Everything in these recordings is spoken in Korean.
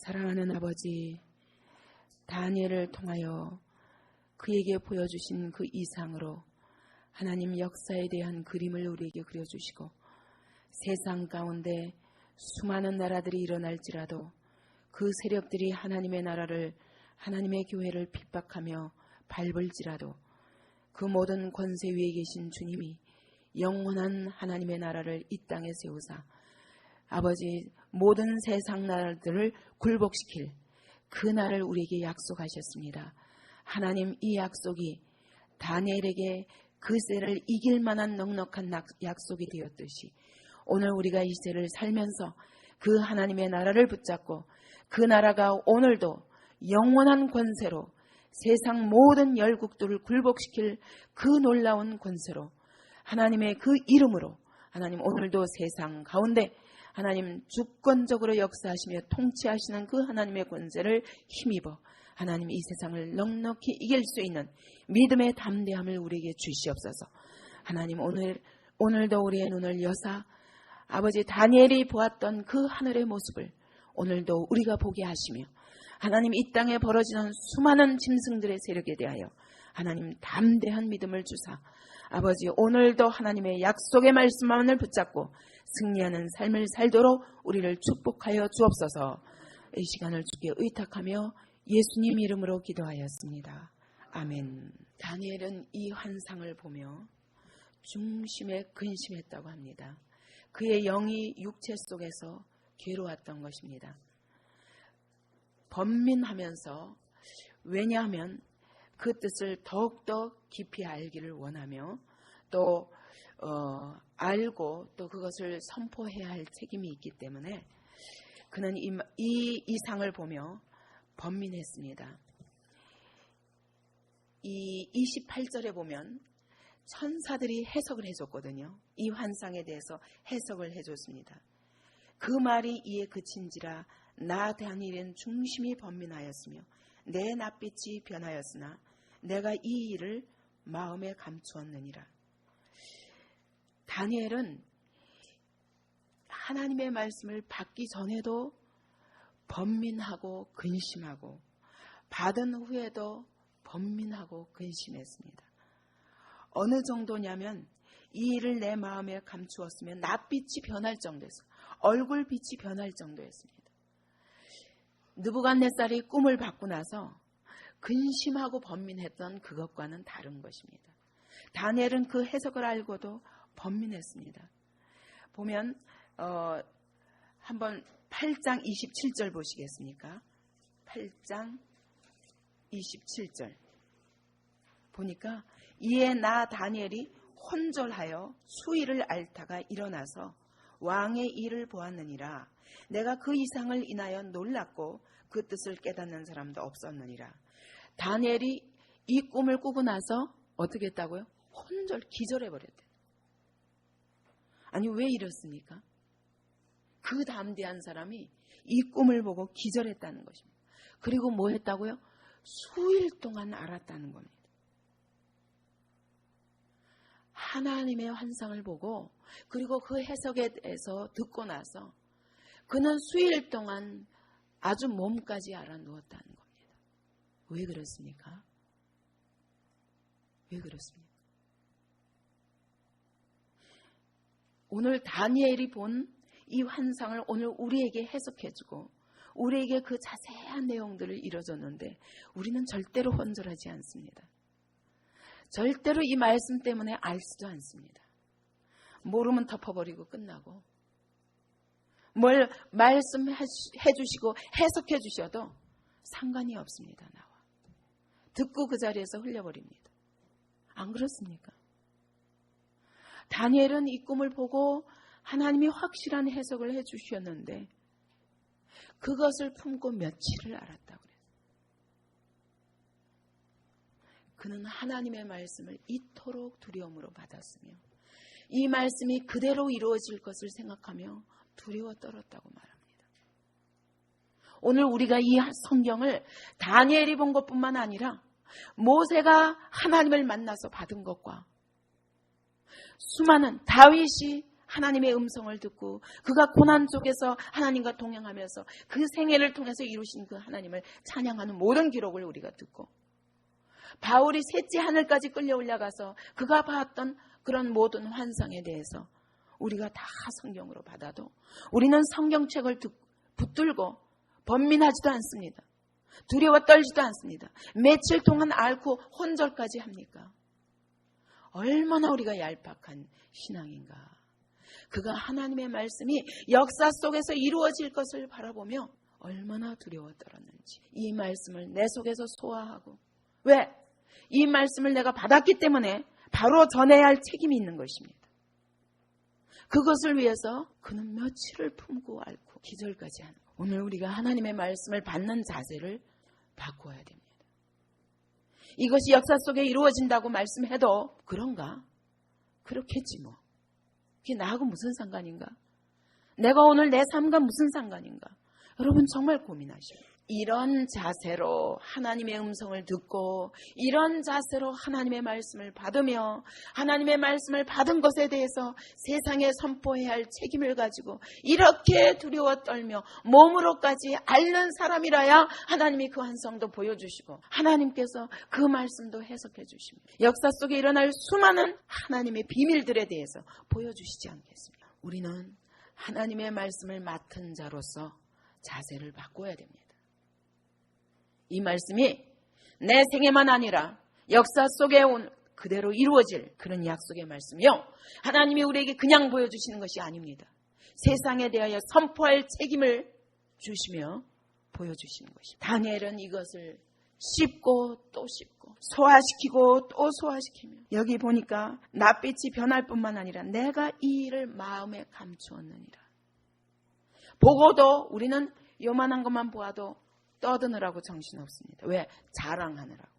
사랑하는 아버지, 다니엘을 통하여 그에게 보여주신 그 이상으로 하나님 역사에 대한 그림을 우리에게 그려주시고 세상 가운데 수많은 나라들이 일어날지라도 그 세력들이 하나님의 나라를, 하나님의 교회를 핍박하며 밟을지라도 그 모든 권세 위에 계신 주님이 영원한 하나님의 나라를 이 땅에 세우사 아버지 모든 세상 나라들을 굴복시킬 그 날을 우리에게 약속하셨습니다. 하나님, 이 약속이 다니엘에게 그 세를 이길 만한 넉넉한 약속이 되었듯이 오늘 우리가 이 세를 살면서 그 하나님의 나라를 붙잡고 그 나라가 오늘도 영원한 권세로 세상 모든 열국들을 굴복시킬 그 놀라운 권세로 하나님의 그 이름으로 하나님 오늘도 세상 가운데 하나님 주권적으로 역사하시며 통치하시는 그 하나님의 권세를 힘입어 하나님 이 세상을 넉넉히 이길 수 있는 믿음의 담대함을 우리에게 주시옵소서. 하나님 오늘도 우리의 눈을 여사 아버지 다니엘이 보았던 그 하늘의 모습을 오늘도 우리가 보게 하시며 하나님 이 땅에 벌어지는 수많은 짐승들의 세력에 대하여 하나님 담대한 믿음을 주사 아버지 오늘도 하나님의 약속의 말씀만을 붙잡고 승리하는 삶을 살도록 우리를 축복하여 주옵소서. 이 시간을 주께 의탁하며 예수님 이름으로 기도하였습니다. 아멘. 다니엘은 이 환상을 보며 중심에 근심했다고 합니다. 그의 영이 육체 속에서 괴로웠던 것입니다. 번민하면서, 왜냐하면 그 뜻을 더욱더 깊이 알기를 원하며 또 알고 또 그것을 선포해야 할 책임이 있기 때문에 그는 이 이상을 보며 번민했습니다. 이 28절에 보면 천사들이 해석을 해줬거든요. 이 환상에 대해서 해석을 해줬습니다. 그 말이 이에 그친지라 나 다니엘은 중심이 번민하였으며 내 낯빛이 변하였으나 내가 이 일을 마음에 감추었느니라. 다니엘은 하나님의 말씀을 받기 전에도 번민하고 근심하고 받은 후에도 번민하고 근심했습니다. 어느 정도냐면 이 일을 내 마음에 감추었으면 낯빛이 변할 정도였어요. 얼굴빛이 변할 정도였습니다. 느부갓네살이 꿈을 받고 나서 근심하고 번민했던 그것과는 다른 것입니다. 다니엘은 그 해석을 알고도 번민했습니다. 보면 한번 8장 27절 보시겠습니까? 8장 27절 보니까 이에 나 다니엘이 혼절하여 수일을 앓다가 일어나서 왕의 일을 보았느니라. 내가 그 이상을 인하여 놀랐고 그 뜻을 깨닫는 사람도 없었느니라. 다니엘이 이 꿈을 꾸고 나서 어떻게 했다고요? 혼절, 기절해버렸대요. 아니 왜 이렇습니까? 그 담대한 사람이 이 꿈을 보고 기절했다는 것입니다. 그리고 뭐 했다고요? 수일 동안 알았다는 겁니다. 하나님의 환상을 보고 그리고 그 해석에 대해서 듣고 나서 그는 수일 동안 아주 몸까지 알아누웠다는 겁니다. 왜 그렇습니까? 왜 그렇습니까? 오늘 다니엘이 본 이 환상을 오늘 우리에게 해석해주고 우리에게 그 자세한 내용들을 이뤄줬는데 우리는 절대로 혼절하지 않습니다. 절대로 이 말씀 때문에 알지도 않습니다. 모르면 덮어버리고 끝나고 뭘 말씀해 주시고 해석해 주셔도 상관이 없습니다. 나와. 듣고 그 자리에서 흘려버립니다. 안 그렇습니까? 다니엘은 이 꿈을 보고 하나님이 확실한 해석을 해 주셨는데 그것을 품고 며칠을 알았다고 그래요. 그는 하나님의 말씀을 이토록 두려움으로 받았으며 이 말씀이 그대로 이루어질 것을 생각하며 두려워 떨었다고 말합니다. 오늘 우리가 이 성경을 다니엘이 본 것뿐만 아니라 모세가 하나님을 만나서 받은 것과 수많은 다윗이 하나님의 음성을 듣고 그가 고난 속에서 하나님과 동행하면서 그 생애를 통해서 이루신 그 하나님을 찬양하는 모든 기록을 우리가 듣고, 바울이 셋째 하늘까지 끌려 올라가서 그가 봤던 그런 모든 환상에 대해서 우리가 다 성경으로 받아도 우리는 성경책을 붙들고 번민하지도 않습니다. 두려워 떨지도 않습니다. 며칠 동안 앓고 혼절까지 합니까? 얼마나 우리가 얄팍한 신앙인가. 그가 하나님의 말씀이 역사 속에서 이루어질 것을 바라보며 얼마나 두려워 떨었는지, 이 말씀을 내 속에서 소화하고, 왜? 이 말씀을 내가 받았기 때문에 바로 전해야 할 책임이 있는 것입니다. 그것을 위해서 그는 며칠을 품고 앓고 기절까지 하는, 오늘 우리가 하나님의 말씀을 받는 자세를 바꿔야 됩니다. 이것이 역사 속에 이루어진다고 말씀해도 그런가? 그렇겠지 뭐. 그게 나하고 무슨 상관인가? 내가 오늘 내 삶과 무슨 상관인가? 여러분 정말 고민하셔요. 이런 자세로 하나님의 음성을 듣고, 이런 자세로 하나님의 말씀을 받으며, 하나님의 말씀을 받은 것에 대해서 세상에 선포해야 할 책임을 가지고 이렇게 두려워 떨며 몸으로까지 앓는 사람이라야 하나님이 그 환상도 보여주시고 하나님께서 그 말씀도 해석해 주십니다. 역사 속에 일어날 수많은 하나님의 비밀들에 대해서 보여주시지 않겠습니까? 우리는 하나님의 말씀을 맡은 자로서 자세를 바꿔야 됩니다. 이 말씀이 내 생애만 아니라 역사 속에 온 그대로 이루어질 그런 약속의 말씀이요, 하나님이 우리에게 그냥 보여주시는 것이 아닙니다. 세상에 대하여 선포할 책임을 주시며 보여주시는 것입니다. 다니엘은 이것을 씹고 또 씹고 소화시키고 또 소화시키며, 여기 보니까 낯빛이 변할 뿐만 아니라 내가 이 일을 마음에 감추었느니라. 보고도 우리는 요만한 것만 보아도 떠드느라고 정신없습니다. 왜? 자랑하느라고.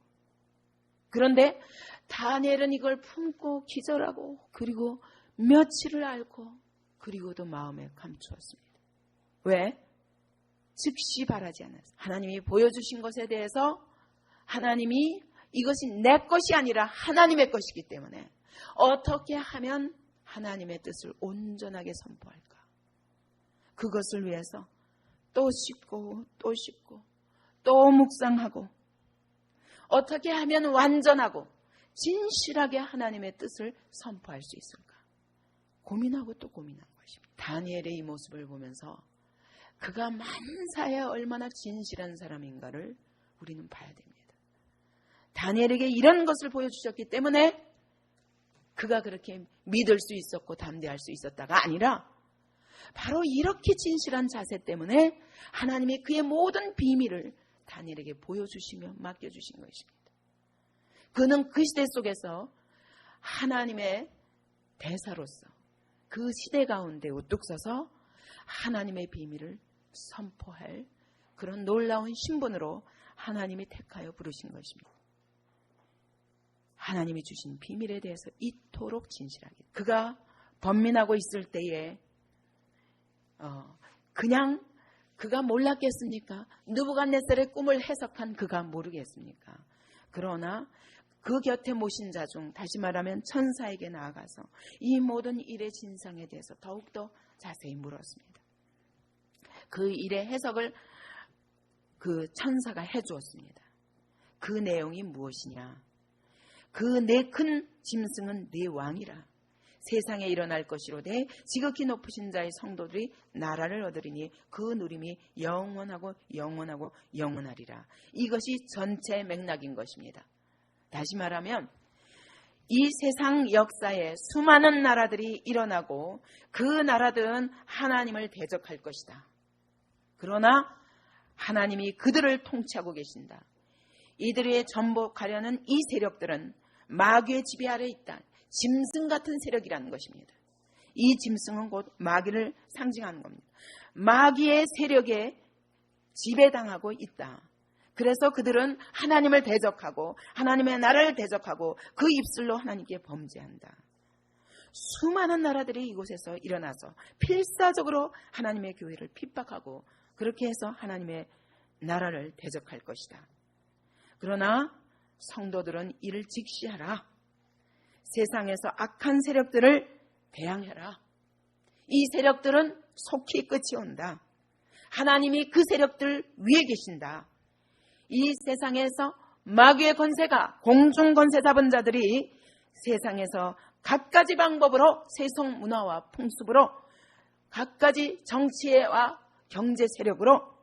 그런데 다니엘은 이걸 품고 기절하고 그리고 며칠을 앓고 그리고도 마음에 감추었습니다. 왜? 즉시 바라지 않았어요. 하나님이 보여주신 것에 대해서 하나님이 이것이 내 것이 아니라 하나님의 것이기 때문에 어떻게 하면 하나님의 뜻을 온전하게 선포할까? 그것을 위해서 또 씹고 또 씹고 또 묵상하고, 어떻게 하면 완전하고 진실하게 하나님의 뜻을 선포할 수 있을까? 고민하고 또 고민한 것입니다. 다니엘의 이 모습을 보면서 그가 만사에 얼마나 진실한 사람인가를 우리는 봐야 됩니다. 다니엘에게 이런 것을 보여주셨기 때문에 그가 그렇게 믿을 수 있었고 담대할 수 있었다가 아니라, 바로 이렇게 진실한 자세 때문에 하나님이 그의 모든 비밀을 다니엘에게 보여주시며 맡겨주신 것입니다. 그는 그 시대 속에서 하나님의 대사로서 그 시대 가운데 우뚝 서서 하나님의 비밀을 선포할 그런 놀라운 신분으로 하나님이 택하여 부르신 것입니다. 하나님이 주신 비밀에 대해서 이토록 진실하게, 그가 번민하고 있을 때에 그냥 그가 몰랐겠습니까? 느부갓네살의 꿈을 해석한 그가 모르겠습니까? 그러나 그 곁에 모신 자 중, 다시 말하면 천사에게 나아가서 이 모든 일의 진상에 대해서 더욱더 자세히 물었습니다. 그 일의 해석을 그 천사가 해주었습니다. 그 내용이 무엇이냐? 그 네 큰 짐승은 네 왕이라. 세상에 일어날 것이로되 지극히 높으신 자의 성도들이 나라를 얻으리니 그 누림이 영원하고 영원하고 영원하리라. 이것이 전체 맥락인 것입니다. 다시 말하면 이 세상 역사에 수많은 나라들이 일어나고 그 나라들은 하나님을 대적할 것이다. 그러나 하나님이 그들을 통치하고 계신다. 이들의 전복하려는 이 세력들은 마귀의 지배 아래 있다. 짐승 같은 세력이라는 것입니다. 이 짐승은 곧 마귀를 상징하는 겁니다. 마귀의 세력에 지배당하고 있다. 그래서 그들은 하나님을 대적하고 하나님의 나라를 대적하고 그 입술로 하나님께 범죄한다. 수많은 나라들이 이곳에서 일어나서 필사적으로 하나님의 교회를 핍박하고 그렇게 해서 하나님의 나라를 대적할 것이다. 그러나 성도들은 이를 직시하라. 세상에서 악한 세력들을 대항해라. 이 세력들은 속히 끝이 온다. 하나님이 그 세력들 위에 계신다. 이 세상에서 마귀의 권세가 공중 권세 잡은 자들이 세상에서 갖가지 방법으로 세속 문화와 풍습으로 갖가지 정치와 경제 세력으로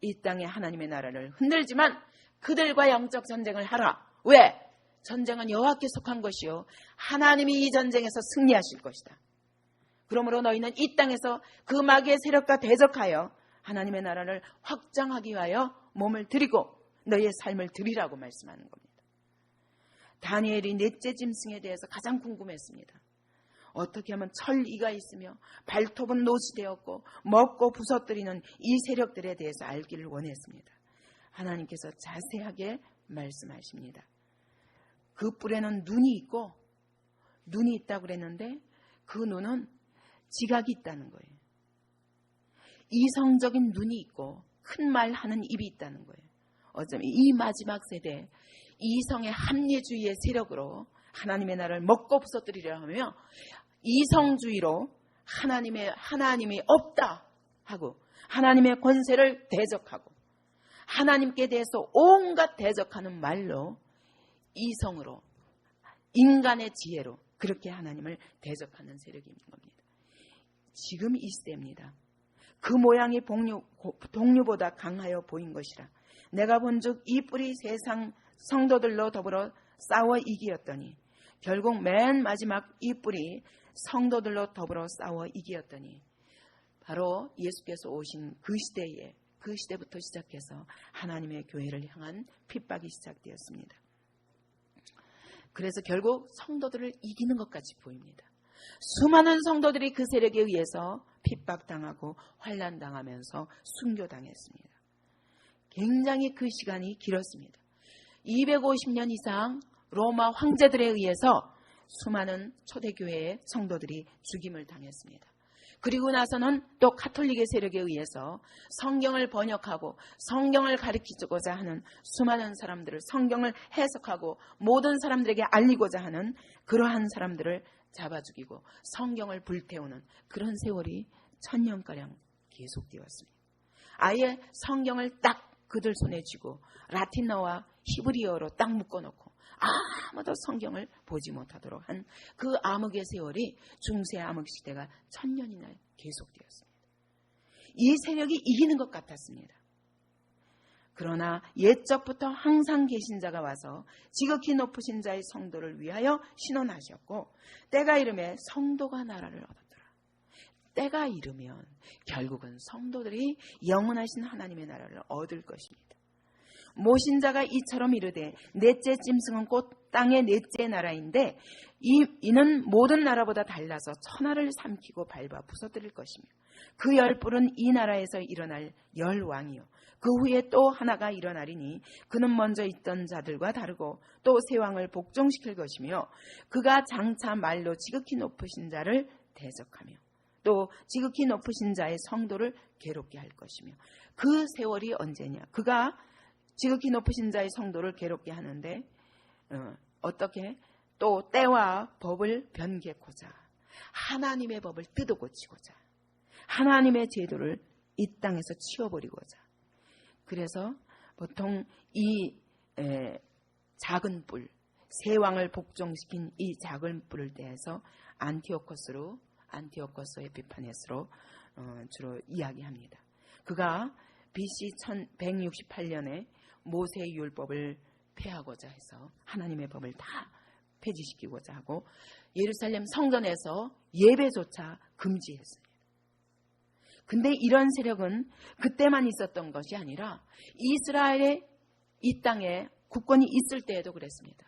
이 땅에 하나님의 나라를 흔들지만 그들과 영적 전쟁을 하라. 왜? 전쟁은 여호와께 속한 것이요 하나님이 이 전쟁에서 승리하실 것이다. 그러므로 너희는 이 땅에서 그 마귀의 세력과 대적하여 하나님의 나라를 확장하기 위하여 몸을 드리고 너희의 삶을 드리라고 말씀하는 겁니다. 다니엘이 넷째 짐승에 대해서 가장 궁금했습니다. 어떻게 하면 철이가 있으며 발톱은 노시 되었고 먹고 부서뜨리는 이 세력들에 대해서 알기를 원했습니다. 하나님께서 자세하게 말씀하십니다. 그 뿔에는 눈이 있고 눈이 있다고 그랬는데 그 눈은 지각이 있다는 거예요. 이성적인 눈이 있고 큰 말 하는 입이 있다는 거예요. 어쩌면 이 마지막 세대 이성의 합리주의의 세력으로 하나님의 나라를 먹고 부서뜨리려 하며 이성주의로 하나님이 없다 하고 하나님의 권세를 대적하고 하나님께 대해서 온갖 대적하는 말로 이성으로 인간의 지혜로 그렇게 하나님을 대적하는 세력이 있는 겁니다. 지금 이 시대입니다. 그 모양이 동류보다 강하여 보인 것이라. 내가 본즉 이 뿔이 세상 성도들로 더불어 싸워 이기었더니 결국 맨 마지막 이 뿔이 성도들로 더불어 싸워 이기었더니 바로 예수께서 오신 그 시대에 그 시대부터 시작해서 하나님의 교회를 향한 핍박이 시작되었습니다. 그래서 결국 성도들을 이기는 것 같이 보입니다. 수많은 성도들이 그 세력에 의해서 핍박당하고 환난당하면서 순교당했습니다. 굉장히 그 시간이 길었습니다. 250년 이상 로마 황제들에 의해서 수많은 초대교회의 성도들이 죽임을 당했습니다. 그리고 나서는 또 가톨릭의 세력에 의해서 성경을 번역하고 성경을 가르치고자 하는 수많은 사람들을 성경을 해석하고 모든 사람들에게 알리고자 하는 그러한 사람들을 잡아 죽이고 성경을 불태우는 그런 세월이 1000년가량 계속되었습니다. 아예 성경을 딱 그들 손에 쥐고 라틴어와 히브리어로 딱 묶어놓고 아무도 성경을 보지 못하도록 한 그 암흑의 세월이 중세 암흑 시대가 1000년이나 계속되었습니다. 이 세력이 이기는 것 같았습니다. 그러나 옛적부터 항상 계신 자가 와서 지극히 높으신 자의 성도를 위하여 신원하셨고 때가 이르매 성도가 나라를 얻었더라. 때가 이르면 결국은 성도들이 영원하신 하나님의 나라를 얻을 것입니다. 모신자가 이처럼 이르되 넷째 짐승은 곧 땅의 넷째 나라인데 이는 모든 나라보다 달라서 천하를 삼키고 밟아 부서뜨릴 것이며 그 열뿔은 이 나라에서 일어날 열왕이요 그 후에 또 하나가 일어나리니 그는 먼저 있던 자들과 다르고 또 새 왕을 복종시킬 것이며 그가 장차 말로 지극히 높으신 자를 대적하며 또 지극히 높으신 자의 성도를 괴롭게 할 것이며 그 세월이 언제냐 그가 지극히 높으신 자의 성도를 괴롭게 하는데 어떻게 또 때와 법을 변개코자 하나님의 법을 뜯어고치고자 하나님의 제도를 이 땅에서 치워버리고자 그래서 보통 이 작은 뿔 새 왕을 복종시킨 이 작은 뿔을 대해서 안티오코스 에피파네스로 주로 이야기합니다. 그가 BC 1168년에 모세의 율법을 폐하고자 해서 하나님의 법을 다 폐지시키고자 하고 예루살렘 성전에서 예배조차 금지했습니다. 근데 이런 세력은 그때만 있었던 것이 아니라 이스라엘의 이 땅에 국권이 있을 때에도 그랬습니다.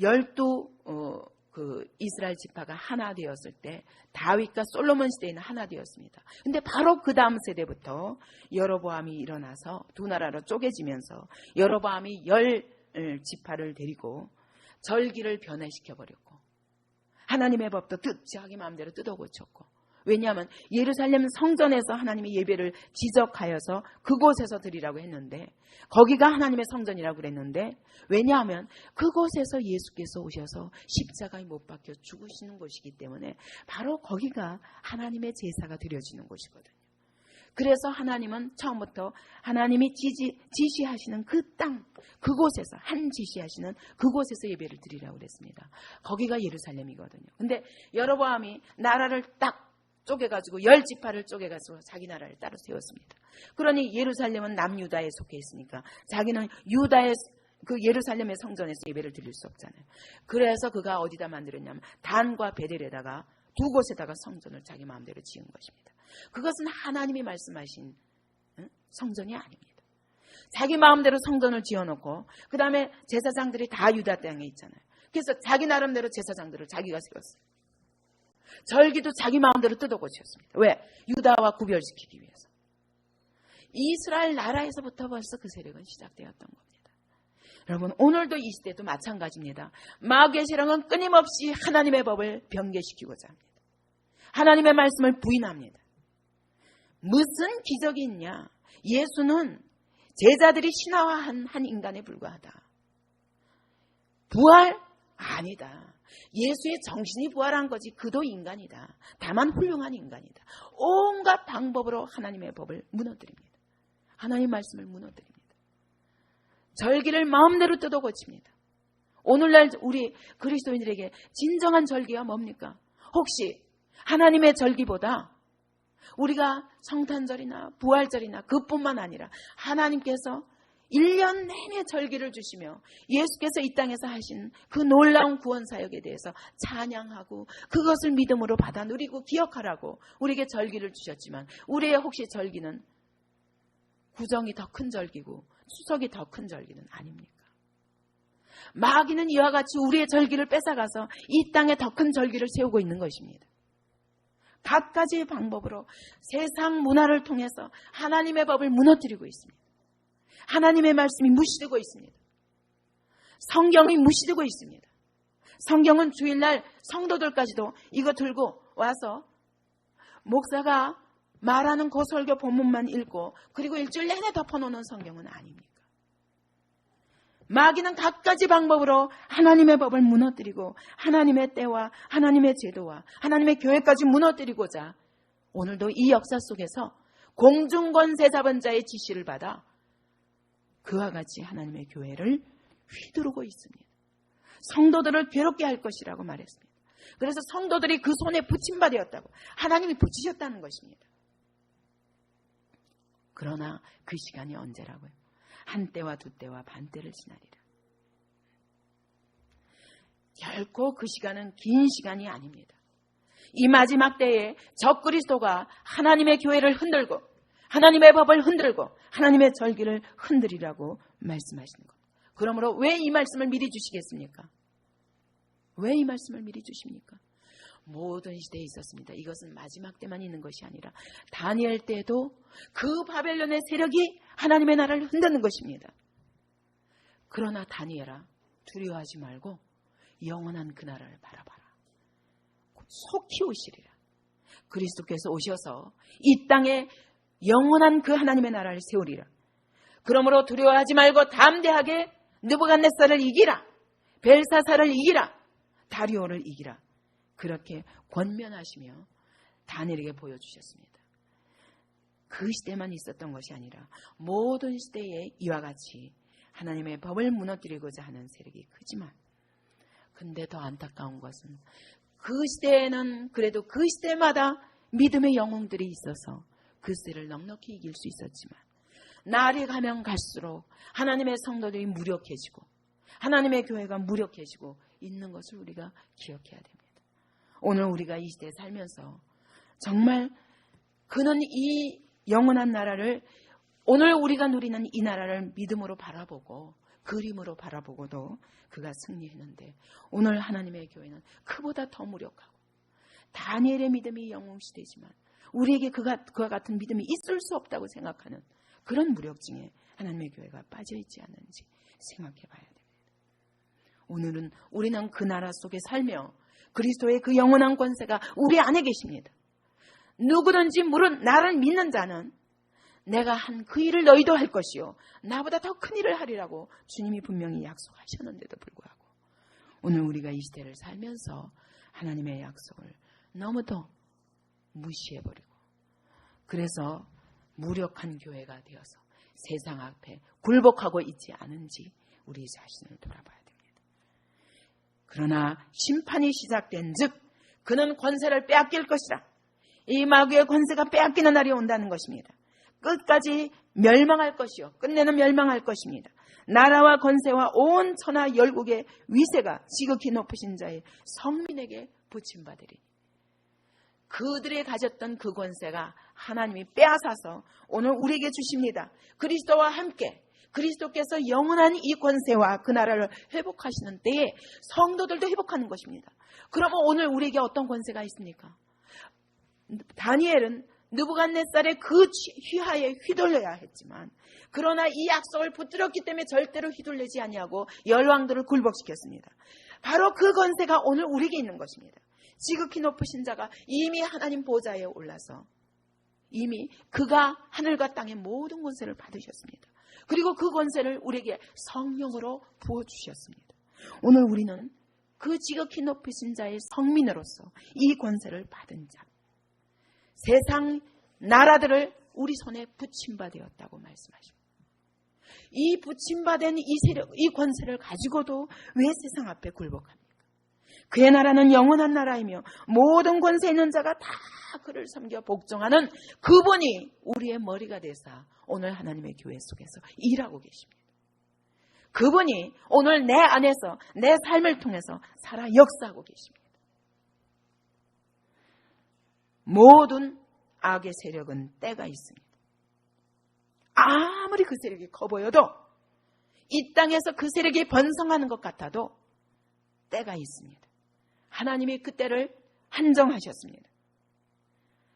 12 이스라엘 지파가 하나 되었을 때 다윗과 솔로몬 시대에는 하나 되었습니다. 근데 바로 그 다음 세대부터 여로보암이 일어나서 두 나라로 쪼개지면서 여로보암이 10지파를 데리고 절기를 변해시켜버렸고 하나님의 법도 자기 마음대로 뜯어고쳤고 왜냐하면 예루살렘 성전에서 하나님의 예배를 지적하여서 그곳에서 드리라고 했는데, 거기가 하나님의 성전이라고 그랬는데, 왜냐하면 그곳에서 예수께서 오셔서 십자가에 못 박혀 죽으시는 곳이기 때문에 바로 거기가 하나님의 제사가 드려지는 곳이거든요. 그래서 하나님은 처음부터 하나님이 지시하시는 그 땅, 그곳에서, 한 지시하시는 그곳에서 예배를 드리라고 그랬습니다. 거기가 예루살렘이거든요. 근데 여로보암이 나라를 딱 쪼개가지고 10지파를 쪼개가지고 자기 나라를 따로 세웠습니다. 그러니 예루살렘은 남유다에 속해 있으니까 자기는 유다의 그 예루살렘의 성전에서 예배를 드릴 수 없잖아요. 그래서 그가 어디다 만들었냐면 단과 베델에다가 두 곳에다가 성전을 자기 마음대로 지은 것입니다. 그것은 하나님이 말씀하신 성전이 아닙니다. 자기 마음대로 성전을 지어놓고 그 다음에 제사장들이 다 유다 땅에 있잖아요. 그래서 자기 나름대로 제사장들을 자기가 세웠어요. 절기도 자기 마음대로 뜯어 고쳤습니다. 왜? 유다와 구별시키기 위해서. 이스라엘 나라에서부터 벌써 그 세력은 시작되었던 겁니다. 여러분, 오늘도 이 시대도 마찬가지입니다. 마귀의 세력은 끊임없이 하나님의 법을 변개시키고자 합니다. 하나님의 말씀을 부인합니다. 무슨 기적이 있냐? 예수는 제자들이 신화화한 한 인간에 불과하다. 부활? 아니다. 예수의 정신이 부활한 거지 그도 인간이다. 다만 훌륭한 인간이다. 온갖 방법으로 하나님의 법을 무너뜨립니다. 하나님 말씀을 무너뜨립니다. 절기를 마음대로 뜯어 고칩니다. 오늘날 우리 그리스도인들에게 진정한 절기가 뭡니까? 혹시 하나님의 절기보다 우리가 성탄절이나 부활절이나 그뿐만 아니라 하나님께서 1년 내내 절기를 주시며 예수께서 이 땅에서 하신 그 놀라운 구원 사역에 대해서 찬양하고 그것을 믿음으로 받아 누리고 기억하라고 우리에게 절기를 주셨지만, 우리의 혹시 절기는 구정이 더 큰 절기고 추석이 더 큰 절기는 아닙니까? 마귀는 이와 같이 우리의 절기를 뺏어가서 이 땅에 더 큰 절기를 세우고 있는 것입니다. 갖가지의 방법으로 세상 문화를 통해서 하나님의 법을 무너뜨리고 있습니다. 하나님의 말씀이 무시되고 있습니다. 성경이 무시되고 있습니다. 성경은 주일날 성도들까지도 이거 들고 와서 목사가 말하는 그 설교 본문만 읽고 그리고 일주일 내내 덮어놓는 성경은 아닙니까? 마귀는 갖가지 방법으로 하나님의 법을 무너뜨리고 하나님의 때와 하나님의 제도와 하나님의 교회까지 무너뜨리고자 오늘도 이 역사 속에서 공중권세 잡은 자의 지시를 받아 그와 같이 하나님의 교회를 휘두르고 있습니다. 성도들을 괴롭게 할 것이라고 말했습니다. 그래서 성도들이 그 손에 붙임바 되었다고 하나님이 붙이셨다는 것입니다. 그러나 그 시간이 언제라고요? 한때와 두때와 반때를 지나리라. 결코 그 시간은 긴 시간이 아닙니다. 이 마지막 때에 적그리스도가 하나님의 교회를 흔들고 하나님의 법을 흔들고 하나님의 절기를 흔들이라고 말씀하시는 것. 그러므로 왜 이 말씀을 미리 주시겠습니까? 왜 이 말씀을 미리 주십니까? 모든 시대에 있었습니다. 이것은 마지막 때만 있는 것이 아니라 다니엘 때도 그 바벨론의 세력이 하나님의 나라를 흔드는 것입니다. 그러나 다니엘아, 두려워하지 말고 영원한 그 나라를 바라봐라. 속히 오시리라. 그리스도께서 오셔서 이 땅에 영원한 그 하나님의 나라를 세우리라. 그러므로 두려워하지 말고 담대하게 느부갓네살을 이기라. 벨사살을 이기라. 다리오를 이기라. 그렇게 권면하시며 다니엘에게 보여주셨습니다. 그 시대만 있었던 것이 아니라 모든 시대에 이와 같이 하나님의 법을 무너뜨리고자 하는 세력이 크지만, 근데 더 안타까운 것은 그 시대에는 그래도 그 시대마다 믿음의 영웅들이 있어서 그 시대를 넉넉히 이길 수 있었지만, 날이 가면 갈수록 하나님의 성도들이 무력해지고 하나님의 교회가 무력해지고 있는 것을 우리가 기억해야 됩니다. 오늘 우리가 이 시대에 살면서 정말 그는 이 영원한 나라를, 오늘 우리가 누리는 이 나라를 믿음으로 바라보고 그림으로 바라보고도 그가 승리했는데, 오늘 하나님의 교회는 그보다 더 무력하고 다니엘의 믿음이 영웅시대지만 우리에게 그와 같은 믿음이 있을 수 없다고 생각하는 그런 무력증에 하나님의 교회가 빠져있지 않은지 생각해 봐야 됩니다. 오늘은 우리는 그 나라 속에 살며 그리스도의 그 영원한 권세가 우리 안에 계십니다. 누구든지 물은 나를 믿는 자는 내가 한 그 일을 너희도 할 것이요 나보다 더 큰 일을 하리라고 주님이 분명히 약속하셨는데도 불구하고 오늘 우리가 이 시대를 살면서 하나님의 약속을 너무도 무시해버리고 그래서 무력한 교회가 되어서 세상 앞에 굴복하고 있지 않은지 우리 자신을 돌아봐야 됩니다. 그러나 심판이 시작된 즉 그는 권세를 빼앗길 것이라. 이 마귀의 권세가 빼앗기는 날이 온다는 것입니다. 끝까지 멸망할 것이요 끝내는 멸망할 것입니다. 나라와 권세와 온 천하 열국의 위세가 지극히 높으신 자의 성민에게 붙임받으리. 그들이 가졌던 그 권세가 하나님이 빼앗아서 오늘 우리에게 주십니다. 그리스도와 함께 그리스도께서 영원한 이 권세와 그 나라를 회복하시는 때에 성도들도 회복하는 것입니다. 그러면 오늘 우리에게 어떤 권세가 있습니까? 다니엘은 느부갓네살의 그 휘하에 휘둘려야 했지만 그러나 이 약속을 붙들었기 때문에 절대로 휘둘리지 아니하고 열왕들을 굴복시켰습니다. 바로 그 권세가 오늘 우리에게 있는 것입니다. 지극히 높으신 자가 이미 하나님 보좌에 올라서 이미 그가 하늘과 땅의 모든 권세를 받으셨습니다. 그리고 그 권세를 우리에게 성령으로 부어주셨습니다. 오늘 우리는 그 지극히 높으신 자의 성민으로서 이 권세를 받은 자, 세상 나라들을 우리 손에 붙임받았다고 말씀하십니다. 이 붙임받은 이 세력, 이 권세를 가지고도 왜 세상 앞에 굴복합니까? 그의 나라는 영원한 나라이며 모든 권세 있는 자가 다 그를 섬겨 복종하는 그분이 우리의 머리가 되사 오늘 하나님의 교회 속에서 일하고 계십니다. 그분이 오늘 내 안에서 내 삶을 통해서 살아 역사하고 계십니다. 모든 악의 세력은 때가 있습니다. 아무리 그 세력이 커 보여도 이 땅에서 그 세력이 번성하는 것 같아도 때가 있습니다. 하나님이 그 때를 한정하셨습니다.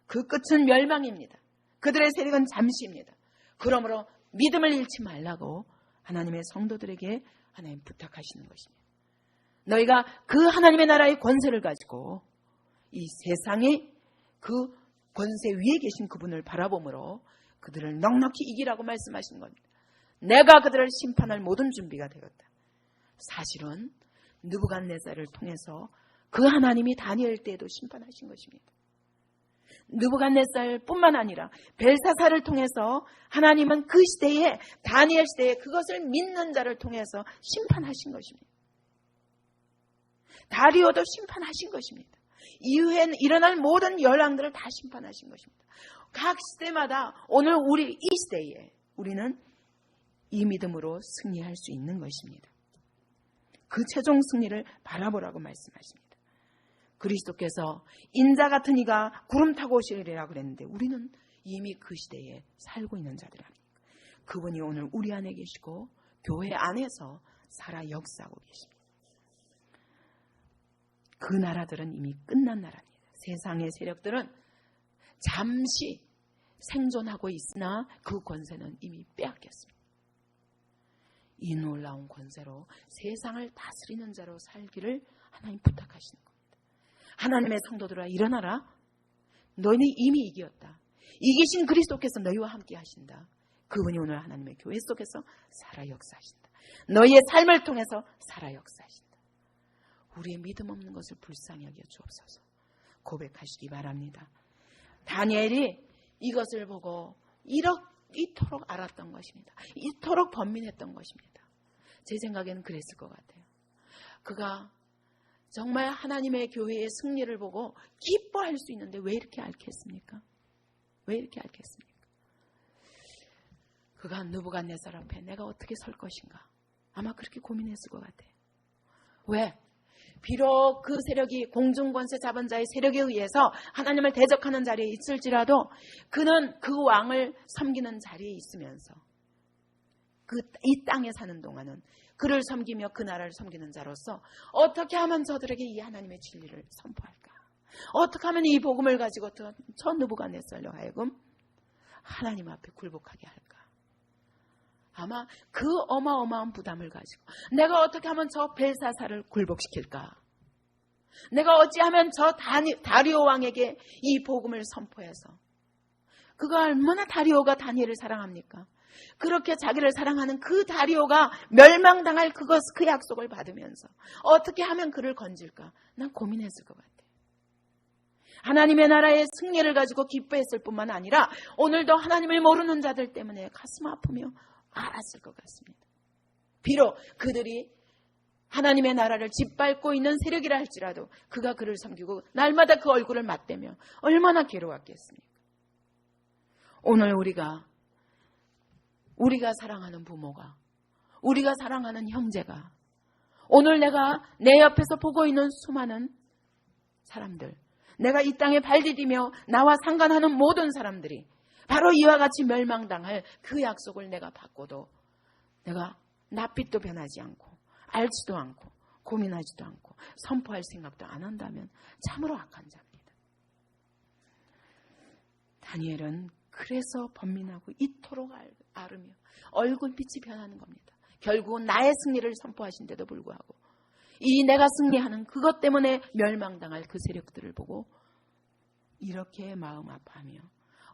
그 끝은 멸망입니다. 그들의 세력은 잠시입니다. 그러므로 믿음을 잃지 말라고 하나님의 성도들에게 하나님 부탁하시는 것입니다. 너희가 그 하나님의 나라의 권세를 가지고 이 세상의 그 권세 위에 계신 그분을 바라보므로 그들을 넉넉히 이기라고 말씀하신 겁니다. 내가 그들을 심판할 모든 준비가 되었다. 사실은 느부갓네살을 통해서 그 하나님이 다니엘 때에도 심판하신 것입니다. 느부갓네살뿐만 아니라 벨사살을 통해서 하나님은 그 시대에 다니엘 시대에 그것을 믿는 자를 통해서 심판하신 것입니다. 다리오도 심판하신 것입니다. 이후에 일어날 모든 열왕들을 다 심판하신 것입니다. 각 시대마다 오늘 우리 이 시대에 우리는 이 믿음으로 승리할 수 있는 것입니다. 그 최종 승리를 바라보라고 말씀하십니다. 그리스도께서 인자 같은 이가 구름 타고 오시리라 그랬는데 우리는 이미 그 시대에 살고 있는 자들 아닙니까? 그분이 오늘 우리 안에 계시고 교회 안에서 살아 역사하고 계십니다. 그 나라들은 이미 끝난 나라입니다. 세상의 세력들은 잠시 생존하고 있으나 그 권세는 이미 빼앗겼습니다. 이 놀라운 권세로 세상을 다스리는 자로 살기를 하나님 부탁하시는 겁니다. 하나님의 성도들아 일어나라. 너희는 이미 이겼다. 이기신 그리스도께서 너희와 함께 하신다. 그분이 오늘 하나님의 교회 속에서 살아 역사하신다. 너희의 삶을 통해서 살아 역사하신다. 우리의 믿음 없는 것을 불쌍히 여겨 주옵소서. 고백하시기 바랍니다. 다니엘이 이것을 보고 이토록 알았던 것입니다. 이토록 번민했던 것입니다. 제 생각에는 그랬을 것 같아요. 그가 정말 하나님의 교회의 승리를 보고 기뻐할 수 있는데 왜 이렇게 앓겠습니까? 왜 이렇게 앓겠습니까? 그가 느부갓네살 앞에 내가 어떻게 설 것인가? 아마 그렇게 고민했을 것 같아요. 왜? 비록 그 세력이 공중권세 잡은 자의 세력에 의해서 하나님을 대적하는 자리에 있을지라도 그는 그 왕을 섬기는 자리에 있으면서 이 땅에 사는 동안은 그를 섬기며 그 나라를 섬기는 자로서 어떻게 하면 저들에게 이 하나님의 진리를 선포할까? 어떻게 하면 이 복음을 가지고 저 느부갓네살로 하여금 하나님 앞에 굴복하게 할까? 아마 그 어마어마한 부담을 가지고 내가 어떻게 하면 저 벨사살을 굴복시킬까? 내가 어찌하면 저 다리오 왕에게 이 복음을 선포해서, 그가 얼마나 다리오가 다니엘을 사랑합니까? 그렇게 자기를 사랑하는 그 다리오가 멸망당할 그 약속을 받으면서 어떻게 하면 그를 건질까? 난 고민했을 것 같아요. 하나님의 나라의 승리를 가지고 기뻐했을 뿐만 아니라 오늘도 하나님을 모르는 자들 때문에 가슴 아프며 알았을 것 같습니다. 비록 그들이 하나님의 나라를 짓밟고 있는 세력이라 할지라도 그가 그를 섬기고 날마다 그 얼굴을 맞대며 얼마나 괴로웠겠습니까? 오늘 우리가 사랑하는 부모가, 우리가 사랑하는 형제가, 오늘 내가 내 옆에서 보고 있는 수많은 사람들, 내가 이 땅에 발디디며 나와 상관하는 모든 사람들이 바로 이와 같이 멸망당할 그 약속을 내가 받고도 내가 낯빛도 변하지 않고 알지도 않고 고민하지도 않고 선포할 생각도 안 한다면 참으로 악한 자입니다. 다니엘은 그래서 번민하고 이토록 앓으며 얼굴빛이 변하는 겁니다. 결국은 나의 승리를 선포하신데도 불구하고 이 내가 승리하는 그것 때문에 멸망당할 그 세력들을 보고 이렇게 마음 아파하며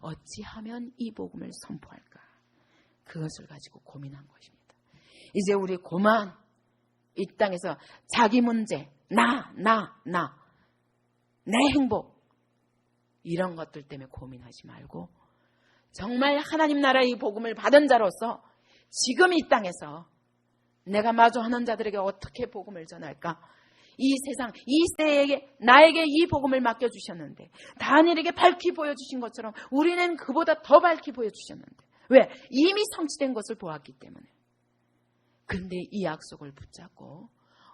어찌하면 이 복음을 선포할까? 그것을 가지고 고민한 것입니다. 이제 우리 고만 이 땅에서 자기 문제, 내 행복 이런 것들 때문에 고민하지 말고 정말 하나님 나라의 복음을 받은 자로서 지금 이 땅에서 내가 마주하는 자들에게 어떻게 복음을 전할까? 이 세상, 이 세에게 나에게 이 복음을 맡겨주셨는데 다니엘에게 밝히 보여주신 것처럼 우리는 그보다 더 밝히 보여주셨는데 왜? 이미 성취된 것을 보았기 때문에. 근데 이 약속을 붙잡고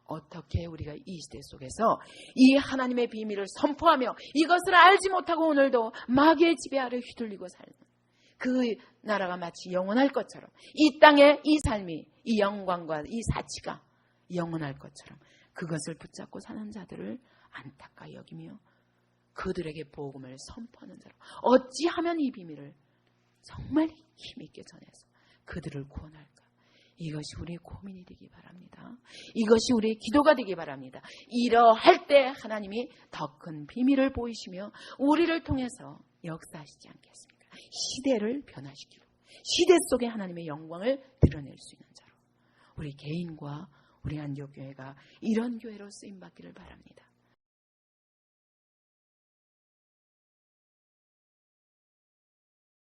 어떻게 우리가 이 시대 속에서 이 하나님의 비밀을 선포하며 이것을 알지 못하고 오늘도 마귀의 지배 아래 휘둘리고 살는 그 나라가 마치 영원할 것처럼 이 땅의 이 삶이 이 영광과 이 사치가 영원할 것처럼 그것을 붙잡고 사는 자들을 안타까 여기며 그들에게 복음을 선포하는 자로 어찌하면 이 비밀을 정말 힘있게 전해서 그들을 구원할까? 이것이 우리의 고민이 되기 바랍니다. 이것이 우리의 기도가 되기 바랍니다. 이러할 때 하나님이 더 큰 비밀을 보이시며 우리를 통해서 역사하시지 않겠습니까? 시대를 변화시키고 시대 속에 하나님의 영광을 드러낼 수 있는 자로 우리 개인과 우리 안교교회가 이런 교회로 쓰임받기를 바랍니다.